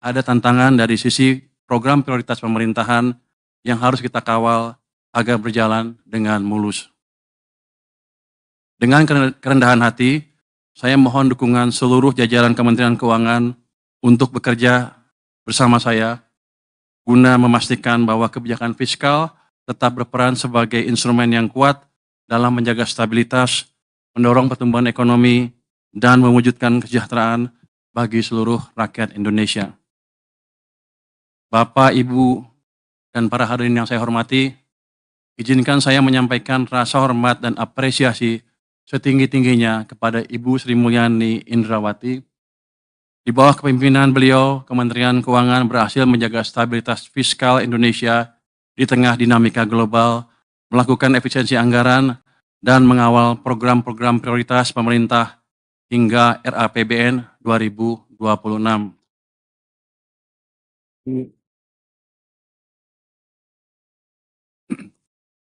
ada tantangan dari sisi program prioritas pemerintahan yang harus kita kawal agar berjalan dengan mulus. Dengan kerendahan hati, saya mohon dukungan seluruh jajaran Kementerian Keuangan untuk bekerja bersama saya guna memastikan bahwa kebijakan fiskal tetap berperan sebagai instrumen yang kuat dalam menjaga stabilitas, mendorong pertumbuhan ekonomi, dan mewujudkan kesejahteraan bagi seluruh rakyat Indonesia. Bapak, Ibu, dan para hadirin yang saya hormati, izinkan saya menyampaikan rasa hormat dan apresiasi setinggi-tingginya kepada Ibu Sri Mulyani Indrawati. Di bawah kepemimpinan beliau, Kementerian Keuangan berhasil menjaga stabilitas fiskal Indonesia di tengah dinamika global, melakukan efisiensi anggaran, dan mengawal program-program prioritas pemerintah hingga RAPBN 2026.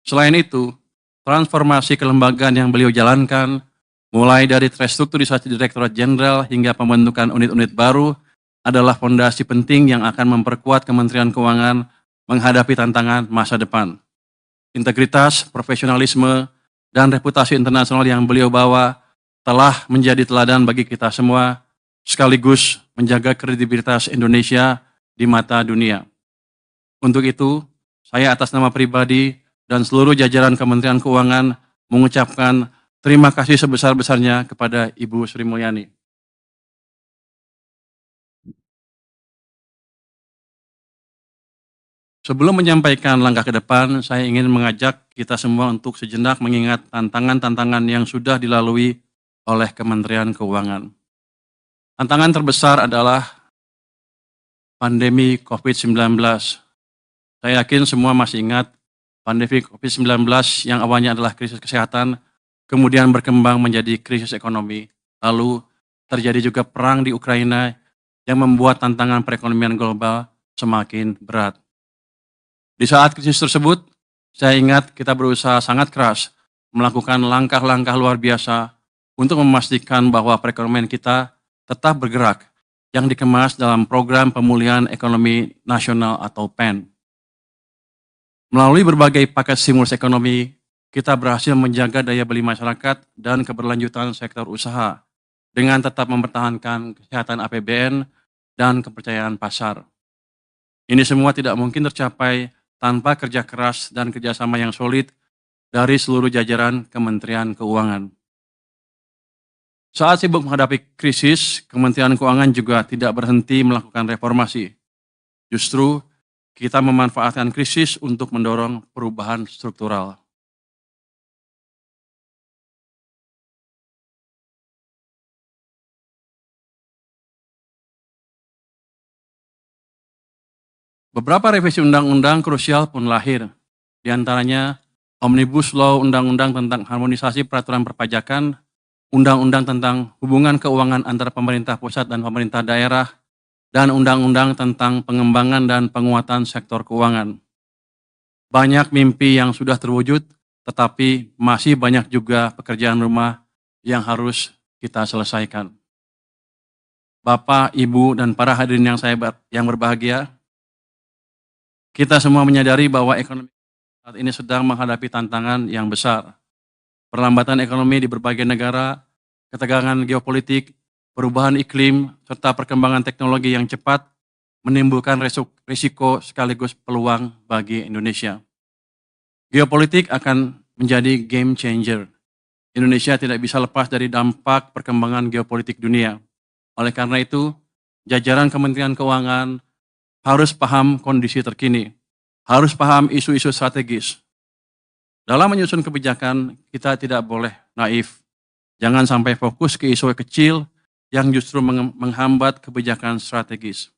Selain itu, transformasi kelembagaan yang beliau jalankan, mulai dari restrukturisasi Direktorat Jenderal hingga pembentukan unit-unit baru, adalah fondasi penting yang akan memperkuat Kementerian Keuangan menghadapi tantangan masa depan. Integritas, profesionalisme, dan reputasi internasional yang beliau bawa telah menjadi teladan bagi kita semua, sekaligus menjaga kredibilitas Indonesia di mata dunia. Untuk itu, saya atas nama pribadi dan seluruh jajaran Kementerian Keuangan mengucapkan terima kasih sebesar-besarnya kepada Ibu Sri Mulyani. Sebelum menyampaikan langkah ke depan, saya ingin mengajak kita semua untuk sejenak mengingat tantangan-tantangan yang sudah dilalui oleh Kementerian Keuangan. Tantangan terbesar adalah pandemi COVID-19. Saya yakin semua masih ingat pandemi COVID-19 yang awalnya adalah krisis kesehatan, kemudian berkembang menjadi krisis ekonomi. Lalu terjadi juga perang di Ukraina yang membuat tantangan perekonomian global semakin berat. Di saat krisis tersebut, saya ingat kita berusaha sangat keras melakukan langkah-langkah luar biasa untuk memastikan bahwa perekonomian kita tetap bergerak yang dikemas dalam program pemulihan ekonomi nasional atau PEN. Melalui berbagai paket stimulus ekonomi, kita berhasil menjaga daya beli masyarakat dan keberlanjutan sektor usaha dengan tetap mempertahankan kesehatan APBN dan kepercayaan pasar. Ini semua tidak mungkin tercapai tanpa kerja keras dan kerjasama yang solid dari seluruh jajaran Kementerian Keuangan. Saat sibuk menghadapi krisis, Kementerian Keuangan juga tidak berhenti melakukan reformasi. Justru, kita memanfaatkan krisis untuk mendorong perubahan struktural. Beberapa revisi undang-undang krusial pun lahir, di antaranya Omnibus Law Undang-Undang tentang Harmonisasi Peraturan Perpajakan, Undang-Undang tentang Hubungan Keuangan antara Pemerintah Pusat dan Pemerintah Daerah, dan Undang-Undang tentang Pengembangan dan Penguatan Sektor Keuangan. Banyak mimpi yang sudah terwujud, tetapi masih banyak juga pekerjaan rumah yang harus kita selesaikan. Bapak, Ibu, dan para hadirin yang berbahagia, kita semua menyadari bahwa ekonomi saat ini sedang menghadapi tantangan yang besar. Perlambatan ekonomi di berbagai negara, ketegangan geopolitik, perubahan iklim, serta perkembangan teknologi yang cepat menimbulkan risiko sekaligus peluang bagi Indonesia. Geopolitik akan menjadi game changer. Indonesia tidak bisa lepas dari dampak perkembangan geopolitik dunia. Oleh karena itu, jajaran Kementerian Keuangan harus paham kondisi terkini, harus paham isu-isu strategis. Dalam menyusun kebijakan, kita tidak boleh naif. Jangan sampai fokus ke isu kecil yang justru menghambat kebijakan strategis.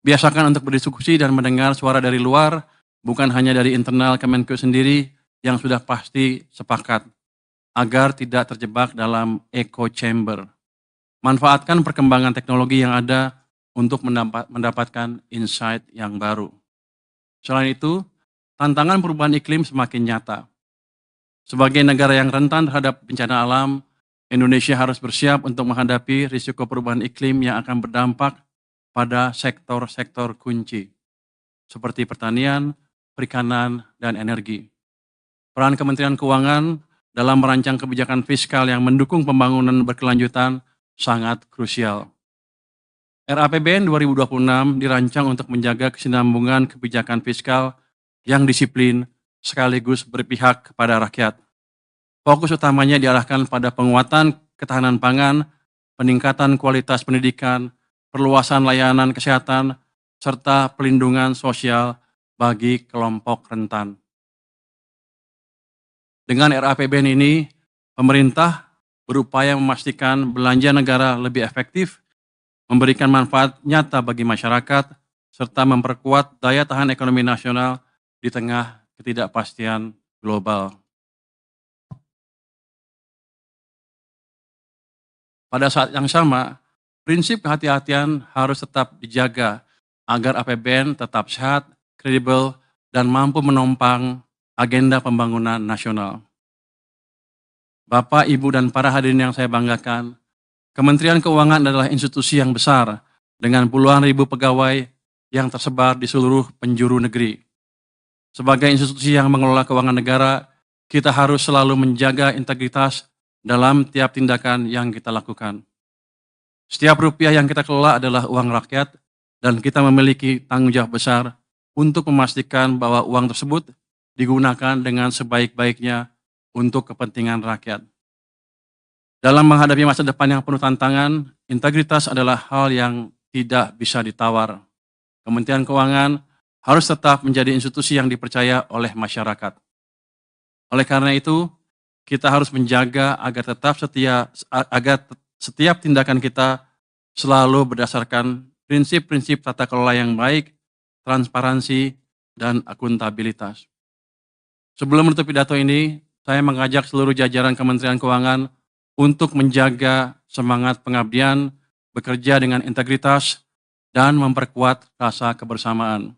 Biasakan untuk berdiskusi dan mendengar suara dari luar, bukan hanya dari internal Kemenko sendiri yang sudah pasti sepakat, agar tidak terjebak dalam echo chamber. Manfaatkan perkembangan teknologi yang ada untuk mendapatkan insight yang baru. Selain itu, tantangan perubahan iklim semakin nyata. Sebagai negara yang rentan terhadap bencana alam, Indonesia harus bersiap untuk menghadapi risiko perubahan iklim yang akan berdampak pada sektor-sektor kunci, seperti pertanian, perikanan, dan energi. Peran Kementerian Keuangan dalam merancang kebijakan fiskal yang mendukung pembangunan berkelanjutan sangat krusial. RAPBN 2026 dirancang untuk menjaga kesinambungan kebijakan fiskal yang disiplin sekaligus berpihak kepada rakyat. Fokus utamanya diarahkan pada penguatan ketahanan pangan, peningkatan kualitas pendidikan, perluasan layanan kesehatan, serta pelindungan sosial bagi kelompok rentan. Dengan RAPBN ini, pemerintah berupaya memastikan belanja negara lebih efektif, memberikan manfaat nyata bagi masyarakat, serta memperkuat daya tahan ekonomi nasional di tengah ketidakpastian global. Pada saat yang sama, prinsip kehati-hatian harus tetap dijaga agar APBN tetap sehat, kredibel, dan mampu menopang agenda pembangunan nasional. Bapak, Ibu, dan para hadirin yang saya banggakan, Kementerian Keuangan adalah institusi yang besar dengan puluhan ribu pegawai yang tersebar di seluruh penjuru negeri. Sebagai institusi yang mengelola keuangan negara, kita harus selalu menjaga integritas dalam tiap tindakan yang kita lakukan. Setiap rupiah yang kita kelola adalah uang rakyat dan kita memiliki tanggung jawab besar untuk memastikan bahwa uang tersebut digunakan dengan sebaik-baiknya untuk kepentingan rakyat. Dalam menghadapi masa depan yang penuh tantangan, integritas adalah hal yang tidak bisa ditawar. Kementerian Keuangan harus tetap menjadi institusi yang dipercaya oleh masyarakat. Oleh karena itu, kita harus menjaga agar setiap tindakan kita selalu berdasarkan prinsip-prinsip tata kelola yang baik, transparansi, dan akuntabilitas. Sebelum menutup pidato ini, saya mengajak seluruh jajaran Kementerian Keuangan untuk menjaga semangat pengabdian, bekerja dengan integritas, dan memperkuat rasa kebersamaan.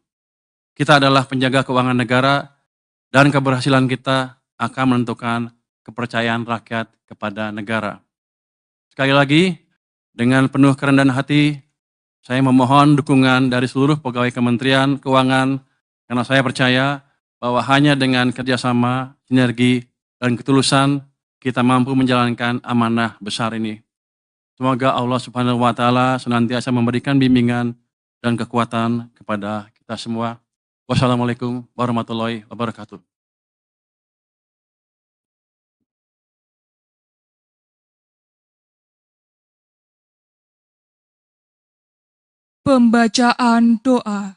Kita adalah penjaga keuangan negara, dan keberhasilan kita akan menentukan kepercayaan rakyat kepada negara. Sekali lagi, dengan penuh kerendahan hati, saya memohon dukungan dari seluruh pegawai Kementerian Keuangan, karena saya percaya bahwa hanya dengan kerjasama, sinergi, dan ketulusan, kita mampu menjalankan amanah besar ini. Semoga Allah Subhanahu wa Ta'ala senantiasa memberikan bimbingan dan kekuatan kepada kita semua. Wassalamualaikum warahmatullahi wabarakatuh. Pembacaan doa.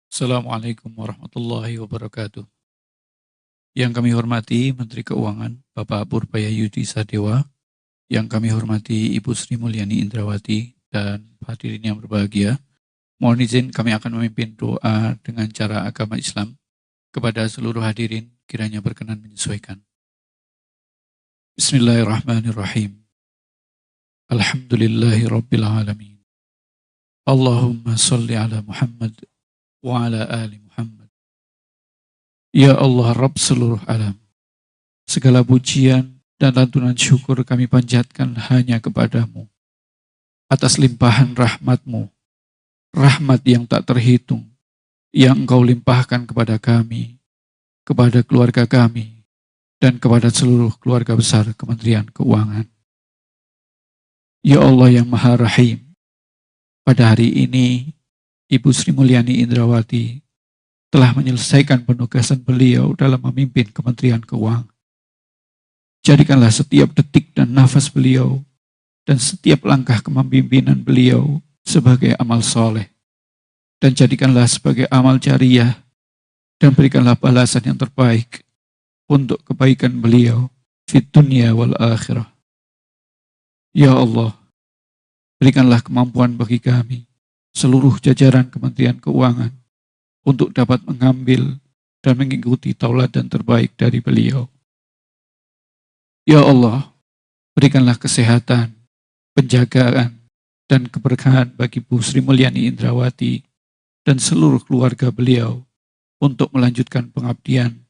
Assalamualaikum warahmatullahi wabarakatuh. Yang kami hormati Menteri Keuangan Bapak Purbaya Yudi Sadewa, yang kami hormati Ibu Sri Mulyani Indrawati dan hadirin yang berbahagia, mohon izin kami akan memimpin doa dengan cara agama Islam kepada seluruh hadirin, kiranya berkenan menyesuaikan. Bismillahirrahmanirrahim. Alhamdulillahi Rabbil Alamin. Allahumma salli ala Muhammad wa ala ali Muhammad. Ya Allah Rabb seluruh alam, segala pujian dan lantunan syukur kami panjatkan hanya kepadamu atas limpahan rahmat-Mu, rahmat yang tak terhitung, yang Engkau limpahkan kepada kami, kepada keluarga kami, dan kepada seluruh keluarga besar Kementerian Keuangan. Ya Allah yang Maha Rahim, pada hari ini Ibu Sri Mulyani Indrawati telah menyelesaikan penugasan beliau dalam memimpin Kementerian Keuangan. Jadikanlah setiap detik dan nafas beliau dan setiap langkah kepemimpinan beliau sebagai amal soleh. Dan jadikanlah sebagai amal jariah dan berikanlah balasan yang terbaik untuk kebaikan beliau fid dunya wal akhirah. Ya Allah, berikanlah kemampuan bagi kami, seluruh jajaran Kementerian Keuangan, untuk dapat mengambil dan mengikuti tauladan terbaik dari beliau. Ya Allah, berikanlah kesehatan, penjagaan, dan keberkahan bagi Bu Sri Mulyani Indrawati dan seluruh keluarga beliau untuk melanjutkan pengabdian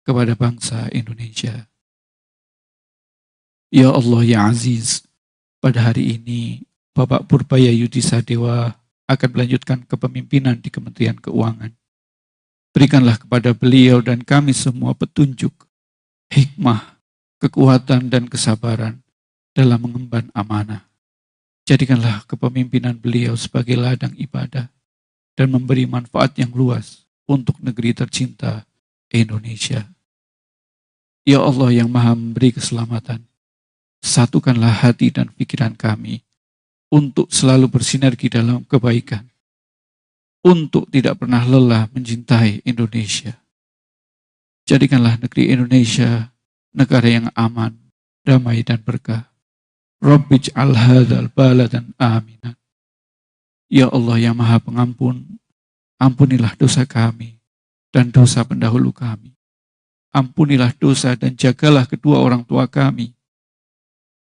kepada bangsa Indonesia. Ya Allah ya Aziz, pada hari ini Bapak Purbaya Yudi Sadewa akan melanjutkan kepemimpinan di Kementerian Keuangan. Berikanlah kepada beliau dan kami semua petunjuk, hikmah, kekuatan dan kesabaran dalam mengemban amanah. Jadikanlah kepemimpinan beliau sebagai ladang ibadah dan memberi manfaat yang luas untuk negeri tercinta Indonesia. Ya Allah yang maha memberi keselamatan, satukanlah hati dan pikiran kami untuk selalu bersinergi dalam kebaikan, untuk tidak pernah lelah mencintai Indonesia. Jadikanlah negeri Indonesia negara yang aman, damai dan berkah. Rabbij'al hadzal baladan aminan. Ya Allah yang maha pengampun, ampunilah dosa kami dan dosa pendahulu kami. Ampunilah dosa dan jagalah kedua orang tua kami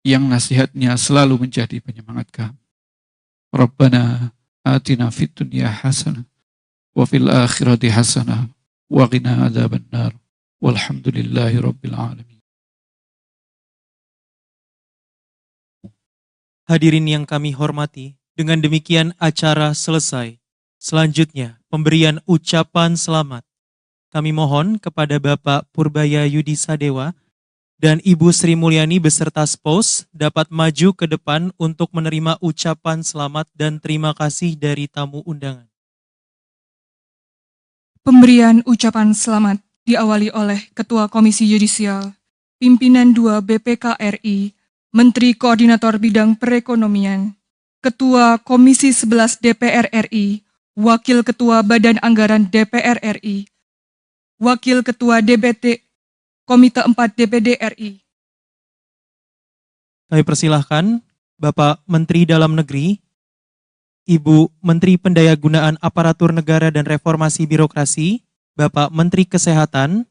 yang nasihatnya selalu menjadi penyemangat kami. Rabbana atina fid dunya hasanah wa fil akhirati hasanah wa qina adzabannar. Walhamdulillahi rabbil alamin. Hadirin yang kami hormati, dengan demikian acara selesai. Selanjutnya, pemberian ucapan selamat. Kami mohon kepada Bapak Purbaya Yudi Sadewa dan Ibu Sri Mulyani beserta spous dapat maju ke depan untuk menerima ucapan selamat dan terima kasih dari tamu undangan. Pemberian ucapan selamat diawali oleh Ketua Komisi Yudisial, Pimpinan 2 BPK RI, Menteri Koordinator Bidang Perekonomian, Ketua Komisi 11 DPR RI, Wakil Ketua Badan Anggaran DPR RI, Wakil Ketua DBT Komite 4 DPD RI. Kami persilahkan Bapak Menteri Dalam Negeri, Ibu Menteri Pendayagunaan Aparatur Negara dan Reformasi Birokrasi, Bapak Menteri Kesehatan,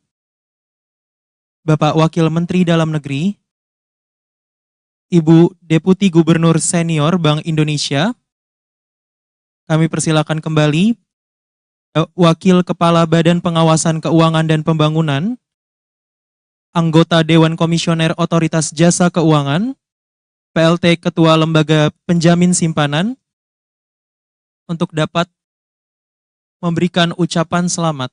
Bapak Wakil Menteri Dalam Negeri, Ibu Deputi Gubernur Senior Bank Indonesia. Kami persilakan kembali Wakil Kepala Badan Pengawasan Keuangan dan Pembangunan, anggota Dewan Komisioner Otoritas Jasa Keuangan, PLT Ketua Lembaga Penjamin Simpanan, untuk dapat memberikan ucapan selamat.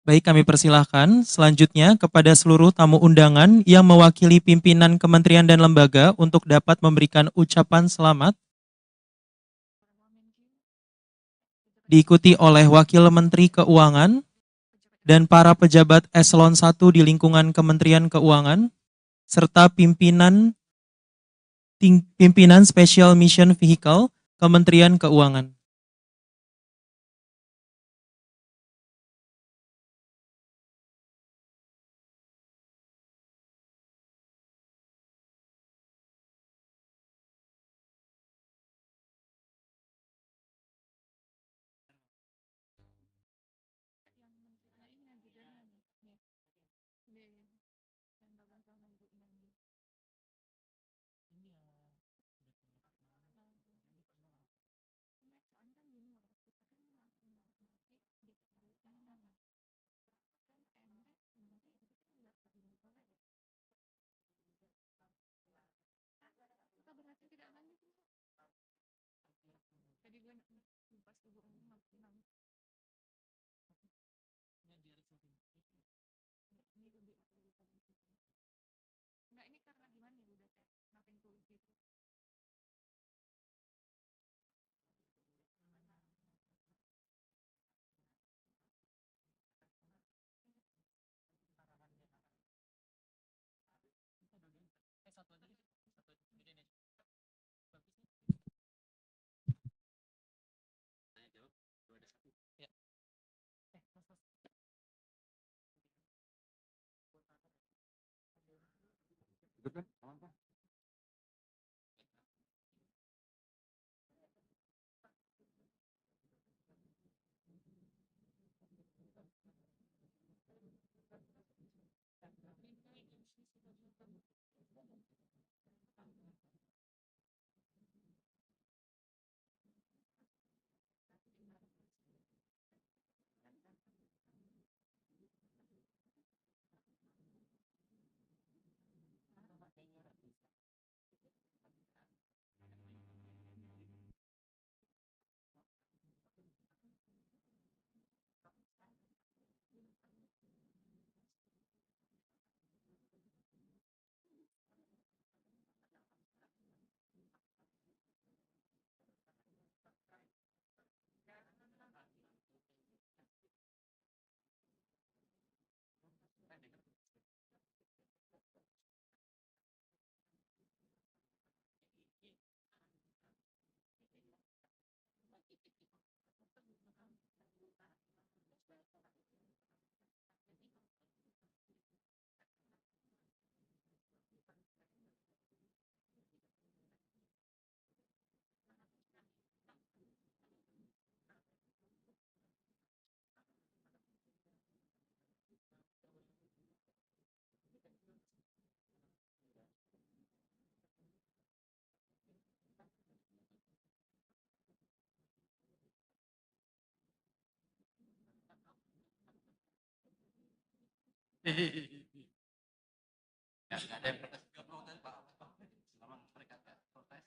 Baik, kami persilahkan selanjutnya kepada seluruh tamu undangan yang mewakili pimpinan kementerian dan lembaga untuk dapat memberikan ucapan selamat. Diikuti oleh Wakil Menteri Keuangan dan para pejabat eselon 1 di lingkungan Kementerian Keuangan, serta pimpinan Special Mission Vehicle Kementerian Keuangan. Ya, nggak ada yang protes. Selama mereka nggak protes.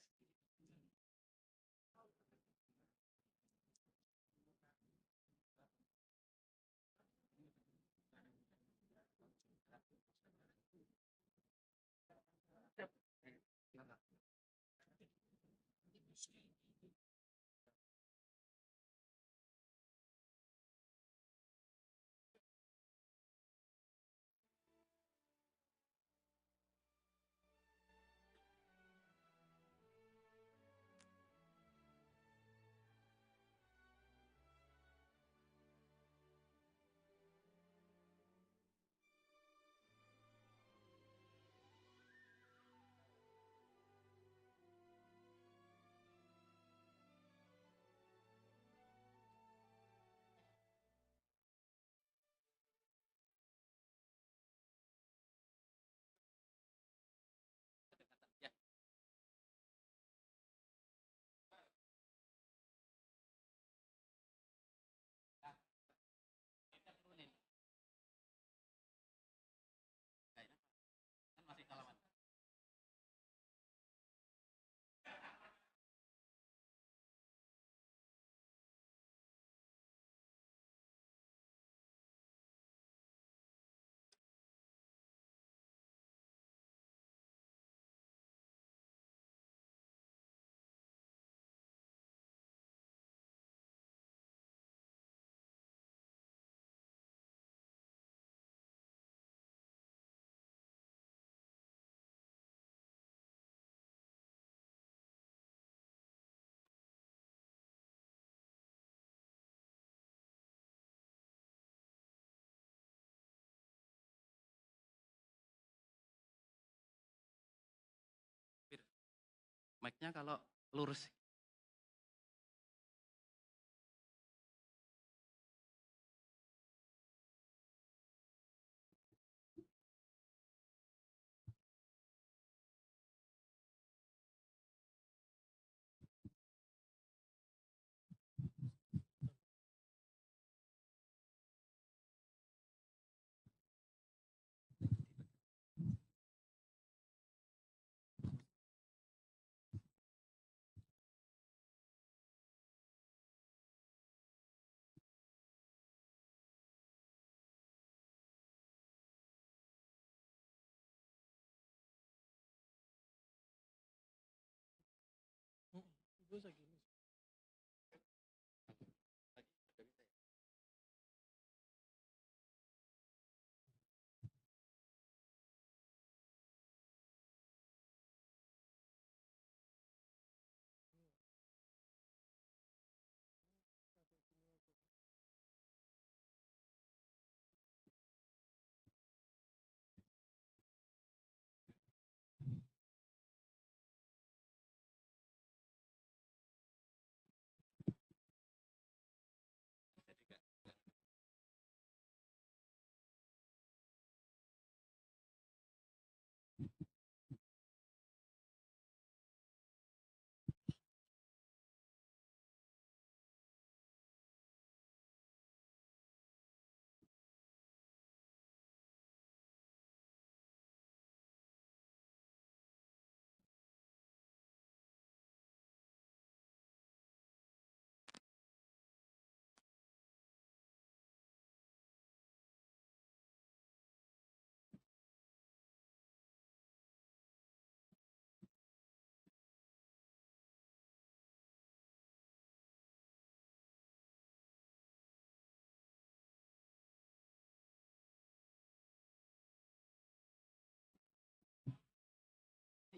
Ya, kita turunin. Kayaknya kan masih salaman. Mic-nya kalau lurus. Lagi udah bisa ya? Bisa juga.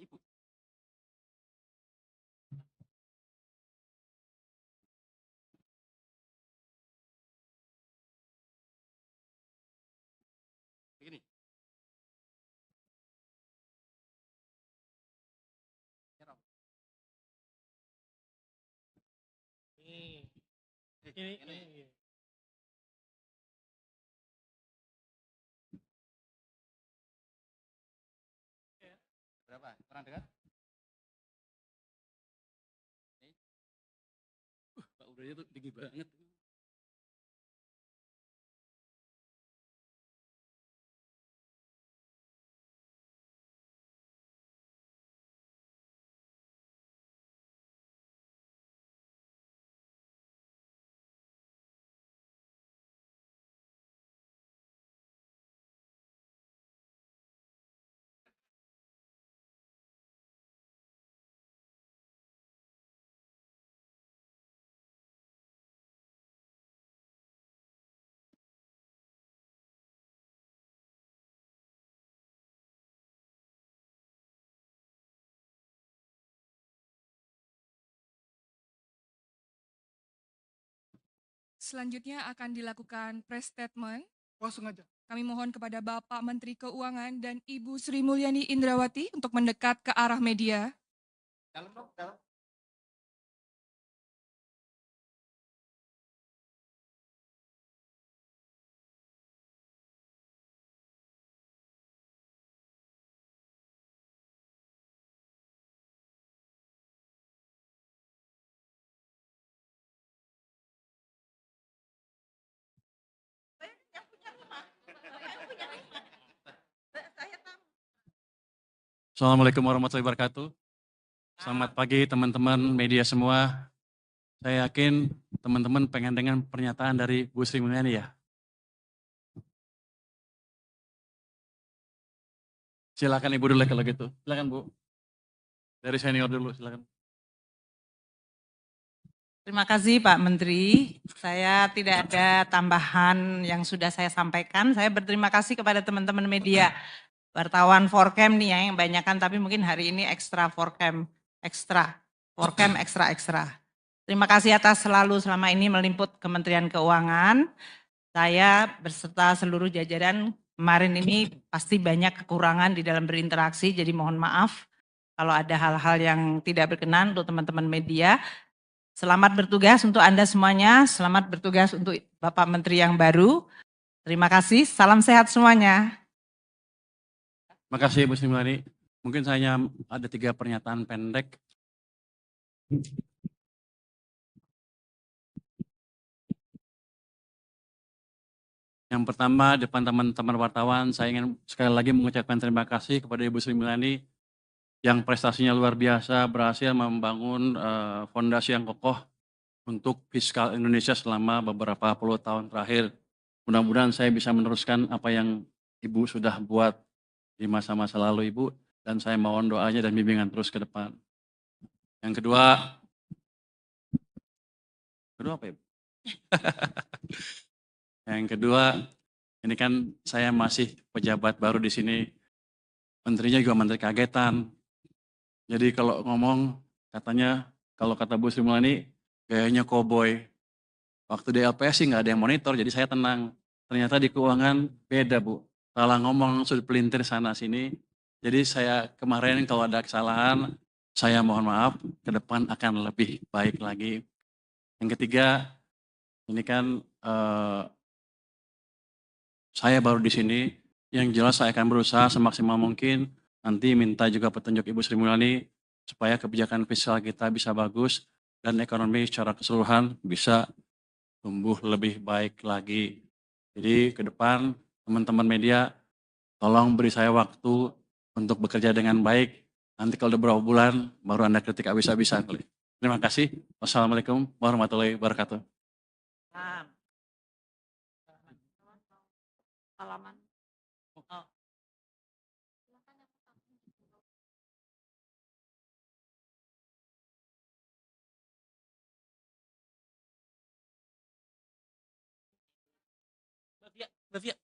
Ibu. Begini. Nyerap. Ini. Berapa? Kurang dekat? Ini. Pak udaranya tuh tinggi banget. Selanjutnya akan dilakukan press statement. Oh sengaja. Kami mohon kepada Bapak Menteri Keuangan dan Ibu Sri Mulyani Indrawati untuk mendekat ke arah media. Dalam dong, dalam. Assalamualaikum warahmatullahi wabarakatuh. Selamat pagi teman-teman media semua. Saya yakin teman-teman pengen dengan pernyataan dari Bu Sri Mulyani ya. Silakan Ibu dulu kalau gitu. Silakan Bu. Dari senior dulu silakan. Terima kasih Pak Menteri. Saya tidak ada tambahan yang sudah saya sampaikan. Saya berterima kasih kepada teman-teman media, wartawan Forcam nih ya, yang banyakan, tapi mungkin hari ini ekstra Forcam, ekstra. Forcam ekstra. Terima kasih atas selalu selama ini meliput Kementerian Keuangan. Saya beserta seluruh jajaran kemarin ini pasti banyak kekurangan di dalam berinteraksi, jadi mohon maaf kalau ada hal-hal yang tidak berkenan untuk teman-teman media. Selamat bertugas untuk Anda semuanya, selamat bertugas untuk Bapak Menteri yang baru. Terima kasih, salam sehat semuanya. Terima kasih Bu Sri Mulyani. Mungkin saya ada 3 pernyataan pendek. Yang pertama, depan teman-teman wartawan, saya ingin sekali lagi mengucapkan terima kasih kepada Ibu Sri Mulyani yang prestasinya luar biasa, berhasil membangun fondasi yang kokoh untuk fiskal Indonesia selama beberapa puluh tahun terakhir. Mudah-mudahan saya bisa meneruskan apa yang Ibu sudah buat di masa-masa lalu Ibu, dan saya mohon doanya dan bimbingan terus ke depan. Yang kedua apa Ibu? Yang kedua, ini kan saya masih pejabat baru di sini, menterinya juga menteri kagetan. Jadi kalau ngomong, katanya, kalau kata Bu Sri Mulyani, gayanya koboi. Waktu di LPS sih nggak ada yang monitor, jadi saya tenang. Ternyata di keuangan beda Bu. Salah ngomong, sudut pelintir sana sini. Jadi saya kemarin kalau ada kesalahan, saya mohon maaf, ke depan akan lebih baik lagi. Yang ketiga, ini kan saya baru di sini, yang jelas saya akan berusaha semaksimal mungkin, nanti minta juga petunjuk Ibu Sri Mulyani, supaya kebijakan fiskal kita bisa bagus, dan ekonomi secara keseluruhan bisa tumbuh lebih baik lagi. Jadi ke depan, teman-teman media, tolong beri saya waktu untuk bekerja dengan baik. Nanti kalau udah beberapa bulan, baru Anda kritik habis-habisan. Terima kasih. Wassalamualaikum warahmatullahi wabarakatuh. Salaman. Oh. Bavia.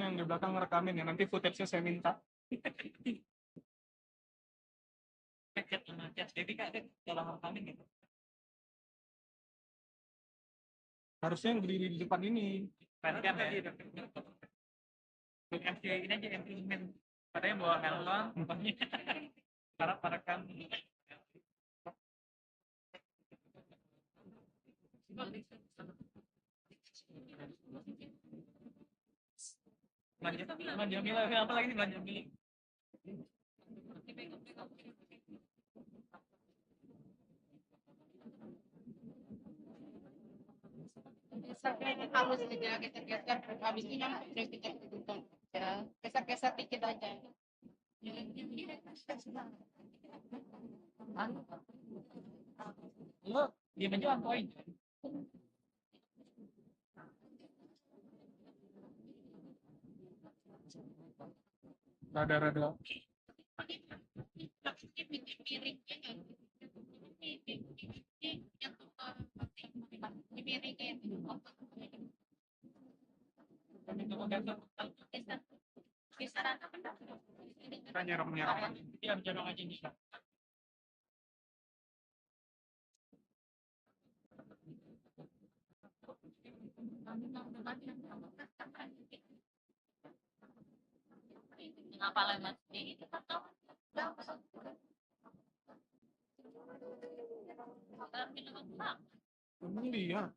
Yang di belakang ngerekamin ya, nanti footage-nya saya minta. Harusnya yang berdiri di depan ini. Tadi kan MC ini aja implement. Padahal bawa handphone, pokoknya para kan. Belanja Mila, apa lagi nih belanja Mila? Misalkan harus aja geser-geser, habis ini yang udah kita tutup ya, geser-geser dikit aja. Lo diam aja on point. Rada-rada. Kita nyerong-nyerong. Iya, jangan aja nih. Ngapa lewat itu Emang dia.